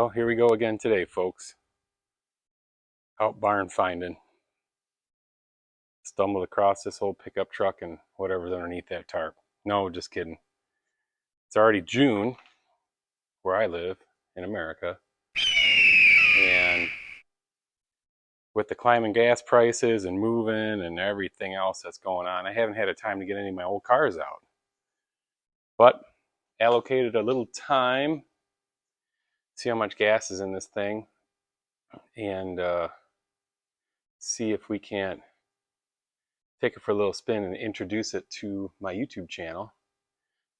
Well, here we go again today, folks. Out barn finding. Stumbled across this old pickup truck and whatever's underneath that tarp. No, just kidding. It's already June where I live in America. And with the climbing gas prices and moving and everything else that's going on, I haven't had a time to get any of my old cars out. But allocated a little time, see how much gas is in this thing, and see if we can't take it for a little spin and introduce it to my YouTube channel.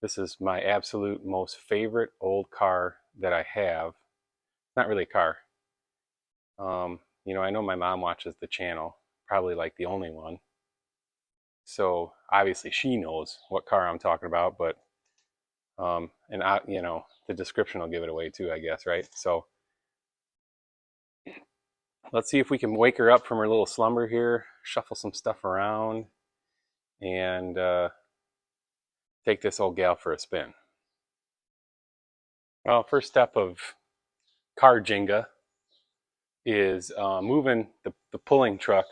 This is my absolute most favorite old car that I have. Not really a car. You know, I know my mom watches the channel, probably like the only one. So obviously she knows what car I'm talking about, but and I, you know, the description will give it away too, I guess, right? So let's see if we can wake her up from her little slumber here, shuffle some stuff around, and take this old gal for a spin. Well, first step of car Jenga is moving the pulling truck.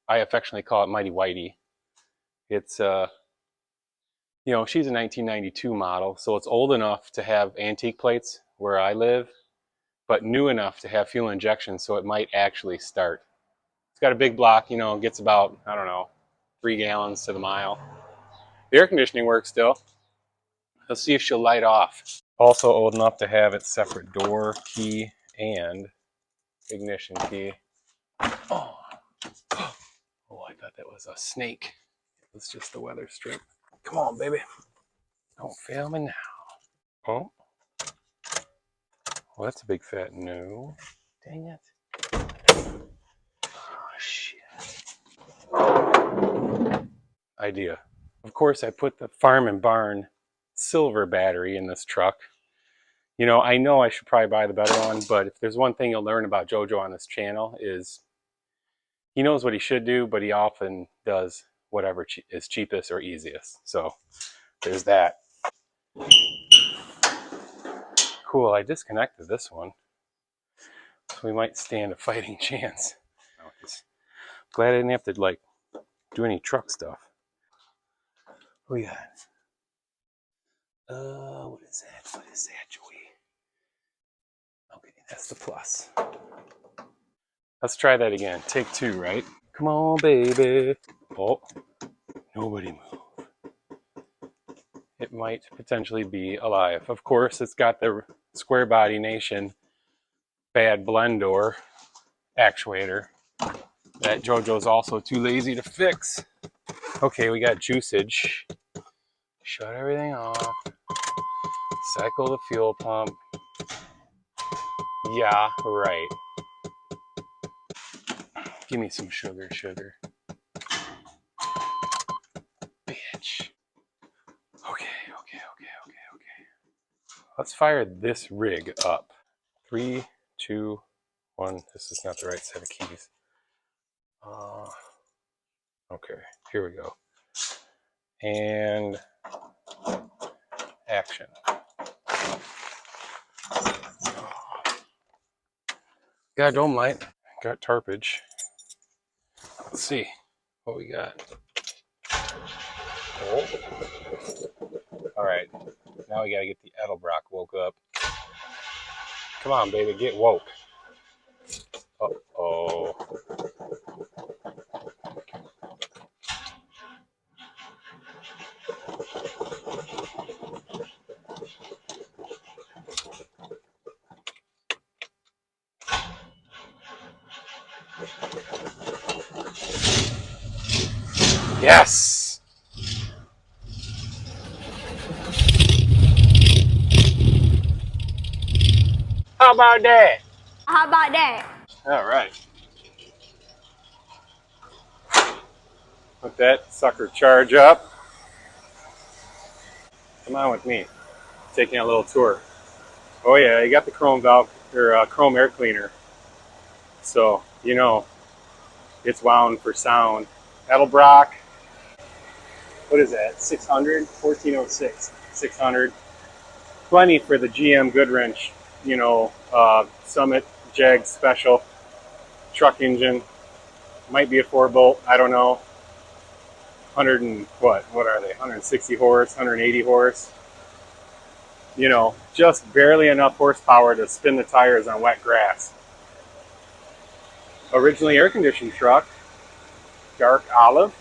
I affectionately call it Mighty Whitey. It's, you know, she's a 1992 model, so it's old enough to have antique plates where I live, but new enough to have fuel injection, so it might actually start. It's got a big block, you know, gets about, I don't know, 3 gallons to the mile. The air conditioning works still. Let's see if she'll light off. Also old enough to have its separate door key and ignition key. Oh, I thought that was a snake. It was just the weather strip. Come on, baby. Don't fail me now. Oh. Well, that's a big fat no. Dang it. Oh, shit. Idea. Of course, I put the Farm and Barn silver battery in this truck. You know I should probably buy the better one, but if there's one thing you'll learn about JoJo on this channel is he knows what he should do, but he often does whatever is cheapest or easiest. So there's that. Cool, I disconnected this one, so we might stand a fighting chance. Glad I didn't have to like do any truck stuff. What we got? What is that? What is that, Joey? Okay, that's the plus. Let's try that again. Take 2, right? Come on, baby. Oh, nobody move. It might potentially be alive. Of course, it's got the Square Body Nation bad blend door actuator that JoJo's also too lazy to fix. Okay, we got juicage. Shut everything off. Cycle the fuel pump. Yeah, right. Give me some sugar. Bitch. Okay. Let's fire this rig up. 3, 2, 1. This is not the right set of keys. Okay, here we go. And action. Got a dome light. Got tarpage. Let's see what we got. Oh. All right, now we gotta get the Edelbrock woke up. Come on, baby, get woke. Uh-oh. Yes! How about that? How about that? All right. Let that sucker charge up. Come on with me. Taking a little tour. Oh yeah, you got the chrome valve or chrome air cleaner. So, you know, it's wound for sound. Edelbrock. What is that? 600? 1406. 600. Plenty for the GM Goodwrench you know, Summit Jag Special truck engine. Might be a 4 bolt. I don't know. 100 and what? What are they? 160 horse, 180 horse. You know, just barely enough horsepower to spin the tires on wet grass. Originally air conditioned truck, dark olive.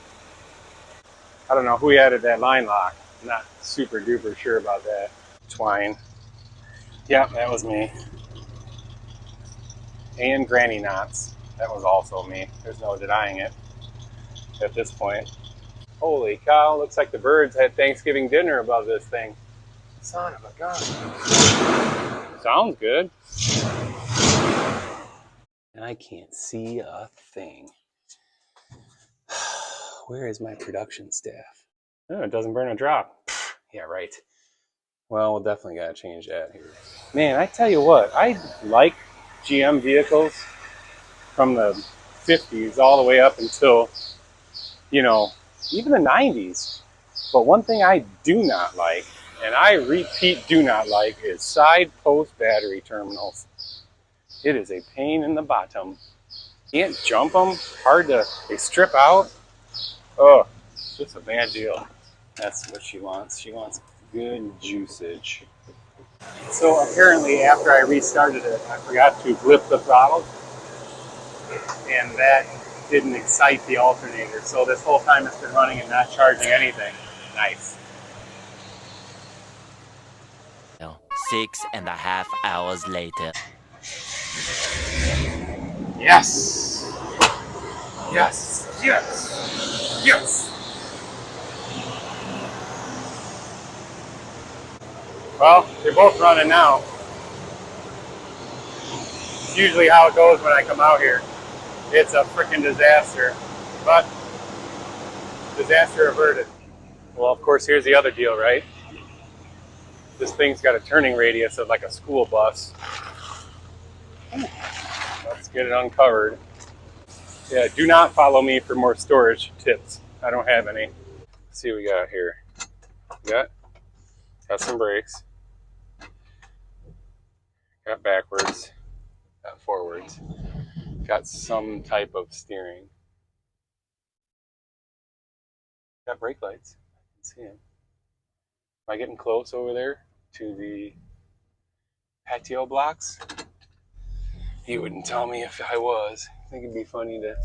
I don't know who added that line lock. I'm not super duper sure about that. Twine. Yeah, that was me. And granny knots. That was also me. There's no denying it at this point. Holy cow, looks like the birds had Thanksgiving dinner above this thing. Son of a gun. Sounds good. And I can't see a thing. Where is my production staff? Oh, it doesn't burn a drop. Yeah, right. Well, we'll definitely got to change that here. Man, I tell you what, I like GM vehicles from the 50s all the way up until, you know, even the 90s. But one thing I do not like, and I repeat do not like, is side post battery terminals. It is a pain in the bottom. Can't jump them, hard to, they strip out. Oh, it's just a bad deal. That's what she wants. She wants good juicage. So apparently after I restarted it, I forgot to blip the throttle, and that didn't excite the alternator. So this whole time it's been running and not charging anything. Nice. 6.5 hours later. Yes! Yes! Yes! Yes! Well, they're both running now. It's usually how it goes when I come out here. It's a freaking disaster. But disaster averted. Well, of course, here's the other deal, right? This thing's got a turning radius of like a school bus. Let's get it uncovered. Yeah, do not follow me for more storage tips. I don't have any. Let's see what we got here. Got some brakes. Got backwards. Got forwards. Got some type of steering. Got brake lights. I can see them. Am I getting close over there to the patio blocks? He wouldn't tell me if I was. I think it'd be funny to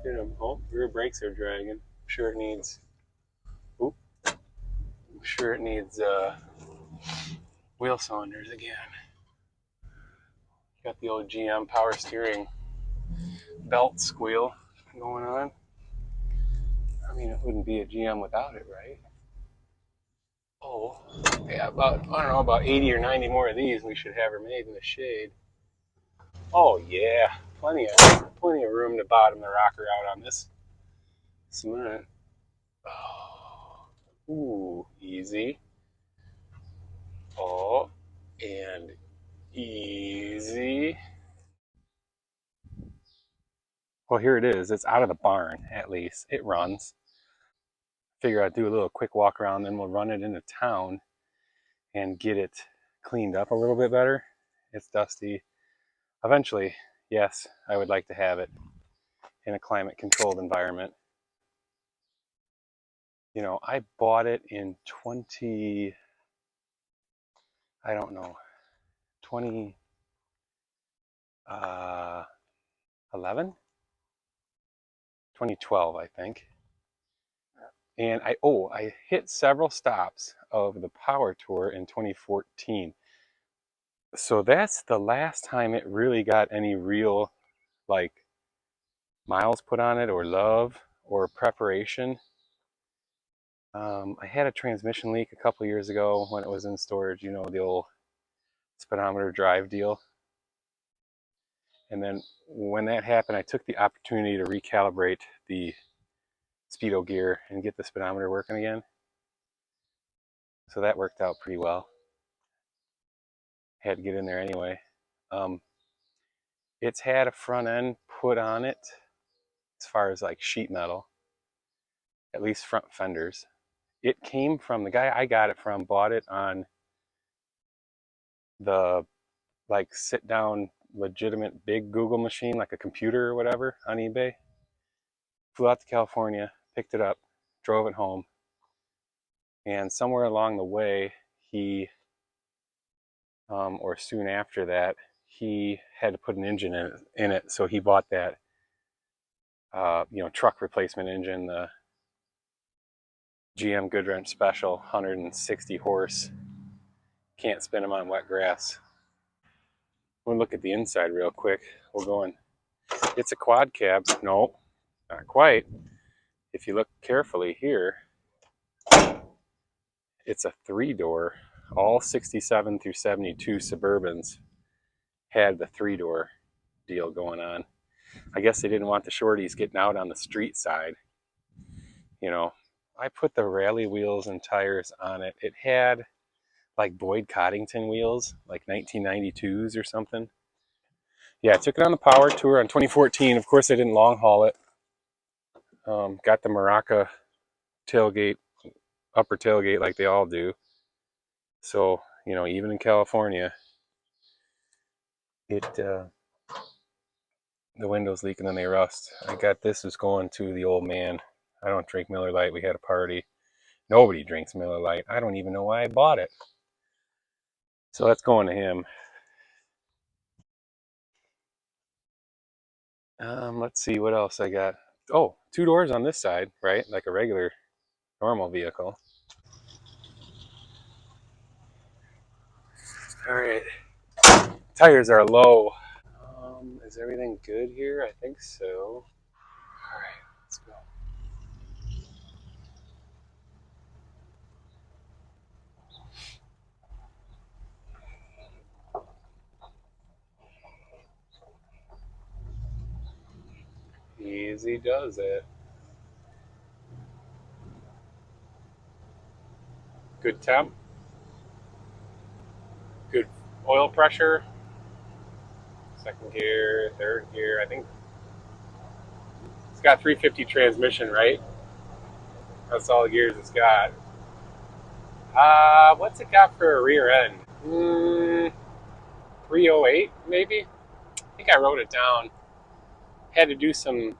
get them. Oh, rear brakes are dragging. I'm sure it needs. Oop. I'm sure it needs wheel cylinders again. Got the old GM power steering belt squeal going on. I mean, it wouldn't be a GM without it, right? Oh, yeah, about 80 or 90 more of these we should have her made in the shade. Oh yeah, plenty of room to bottom the rocker out on this cement. Oh, ooh, easy. Oh, and easy. Well, here it is. It's out of the barn, at least. It runs. Figure I'd do a little quick walk around, then we'll run it into town and get it cleaned up a little bit better. It's dusty. Eventually, yes, I would like to have it in a climate controlled environment. You know, I bought it in 20, I don't know, 2011, 2012, I think. And I hit several stops of the Power Tour in 2014. So that's the last time it really got any real like miles put on it or love or preparation. I had a transmission leak a couple years ago when it was in storage, you know, the old speedometer drive deal. And then when that happened, I took the opportunity to recalibrate the speedo gear and get the speedometer working again. So that worked out pretty well. Had to get in there anyway. It's had a front end put on it as far as like sheet metal, at least front fenders. It came from the guy I got it from, bought it on the like sit down legitimate big Google machine, like a computer or whatever, on eBay. Flew out to California, picked it up, drove it home, and somewhere along the way, he, or soon after that, he had to put an engine in it. So he bought that, truck replacement engine, the GM Goodwrench Special, 160 horse. Can't spin them on wet grass. We'll look at the inside real quick. We're going. It's a quad cab. No, not quite. If you look carefully here, it's a 3-door. All 67 through 72 Suburbans had the 3-door deal going on. I guess they didn't want the shorties getting out on the street side. I put the rally wheels and tires on it. It had like Boyd Coddington wheels, like 1992s or something. Yeah, I took it on the power tour on 2014. Of course, I didn't long haul it. Got the Maraca tailgate, upper tailgate like they all do. So, even in California, the windows leak and then they rust. I got this was going to the old man. I don't drink Miller Lite. We had a party. Nobody drinks Miller Lite. I don't even know why I bought it. So that's going to him. Let's see what else I got. Oh, 2 doors on this side, right? Like a regular, normal vehicle. All right. Tires are low. Is everything good here? I think so. All right, let's go. Easy does it. Good temp. Good oil pressure. Second gear, third gear. I think it's got 350 transmission, right? That's all the gears it's got. What's it got for a rear end? 308 maybe? I think I wrote it down. Had to do some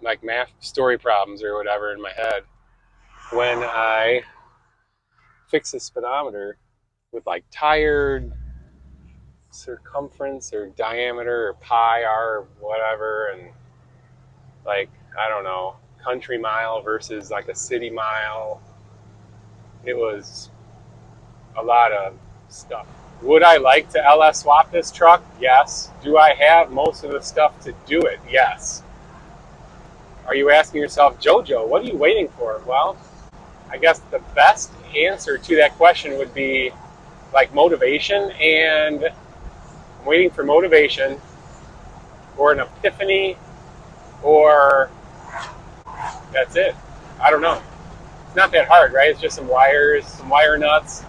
like math story problems or whatever in my head when I fixed the speedometer with like tire circumference or diameter or pi r or whatever, and like I don't know, country mile versus like a city mile. It was a lot of stuff. Would I like to LS swap this truck? Yes. Do I have most of the stuff to do it? Yes. Are you asking yourself, Jojo, what are you waiting for? Well, I guess the best answer to that question would be like motivation, and I'm waiting for motivation or an epiphany, or that's it. I don't know. It's not that hard, right? It's just some wires, some wire nuts,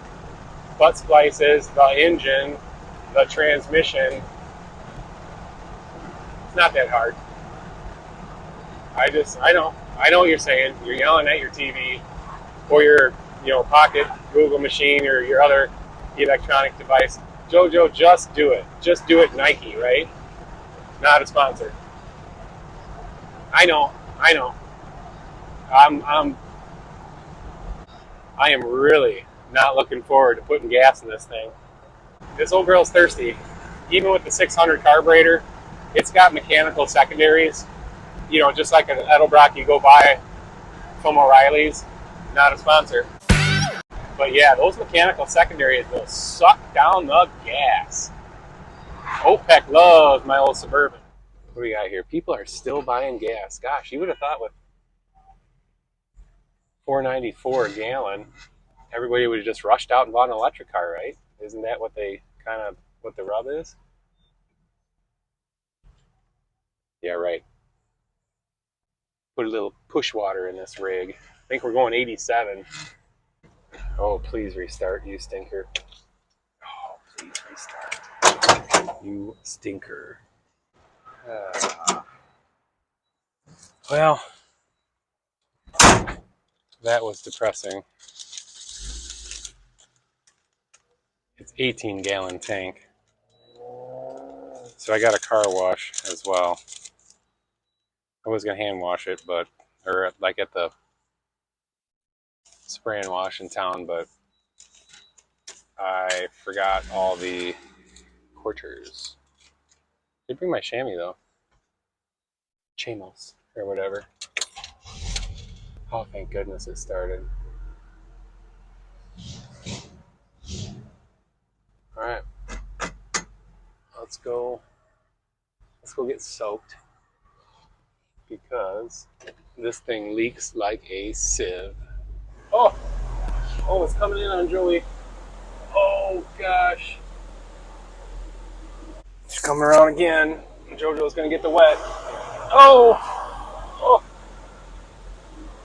butt splices, the engine, the transmission. It's not that hard. I know what you're saying. You're yelling at your TV or your, pocket Google machine or your other electronic device. Jojo, just do it. Just do it, Nike, right? Not a sponsor. I know. I am really not looking forward to putting gas in this thing. This old girl's thirsty. Even with the 600 carburetor, it's got mechanical secondaries. Just like an Edelbrock you go buy from O'Reilly's. Not a sponsor. But yeah, those mechanical secondaries will suck down the gas. OPEC loves my old Suburban. What do we got here? People are still buying gas. Gosh, you would have thought with $4.94 a gallon, everybody would have just rushed out and bought an electric car, right? Isn't that what the rub is? Yeah, right. Put a little push water in this rig. I think we're going 87. Oh, please restart, you stinker. Oh, please restart. You stinker. Well, that was depressing. It's 18-gallon tank. So I got a car wash as well. I was gonna hand wash it, or like at the spray and wash in town, but I forgot all the quarters. They bring my chamois though. Chamos or whatever. Oh, thank goodness it started. All right, let's go get soaked because this thing leaks like a sieve. Oh, it's coming in on Joey. Oh gosh, it's coming around again. JoJo's gonna get the wet. Oh,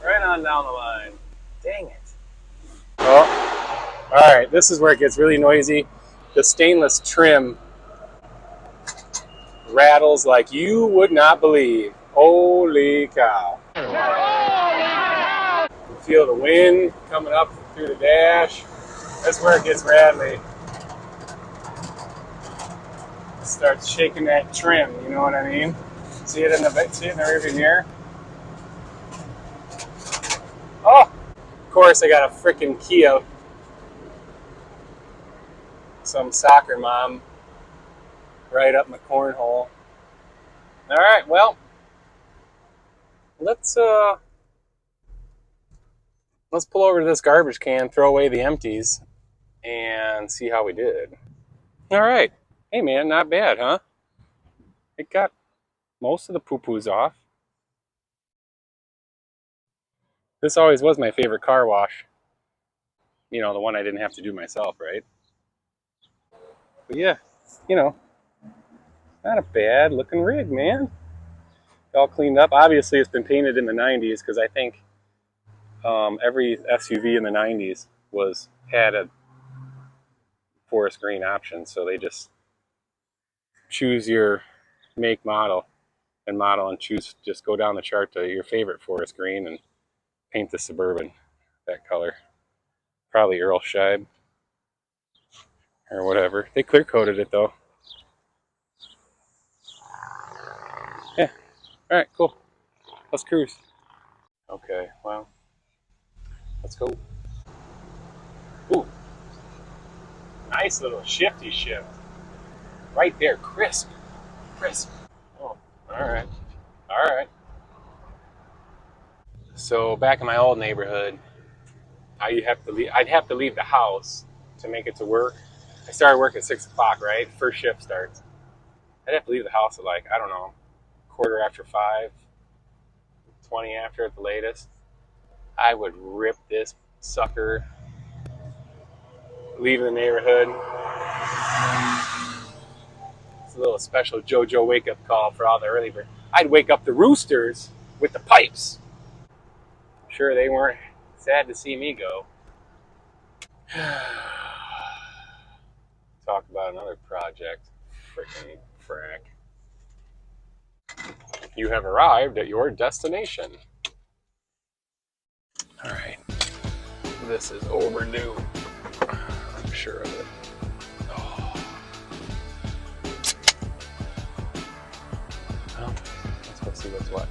right on down the line. Dang it. Oh, all right. This is where it gets really noisy. The stainless trim rattles like you would not believe. Holy cow. You feel the wind coming up through the dash. That's where it gets rattly. It starts shaking that trim, you know what I mean? See it in the rearview mirror? Oh, of course I got a freaking Kia. Some soccer mom right up my cornhole. All right, well, let's pull over to this garbage can, throw away the empties, and see how we did. All right. Hey, man, not bad, huh? It got most of the poo-poos off. This always was my favorite car wash. You know, the one I didn't have to do myself, right? But yeah, you know, not a bad looking rig, man. All cleaned up. Obviously, it's been painted in the 90s because I think every SUV in the 90s had a forest green option. So they just choose your make, model, and choose, just go down the chart to your favorite forest green and paint the Suburban that color. Probably Earl Scheib or whatever. They clear coated it though. Yeah. All right, cool. Let's cruise. Okay, well, let's go. Ooh, nice little shifty shift. Right there, crisp. Oh, all right. So back in my old neighborhood, I'd have to leave the house to make it to work. I started work at 6 o'clock, right? First shift starts. I'd have to leave the house at like, I don't know, 5:15, 20 after at the latest. I would rip this sucker, leave the neighborhood. It's a little special JoJo wake-up call for all the early birds. I'd wake up the roosters with the pipes. I'm sure they weren't sad to see me go. Talk about another project. Freaking frack. You have arrived at your destination. All right. This is overdue. I'm sure of it. Oh. Well, let's go see what's what.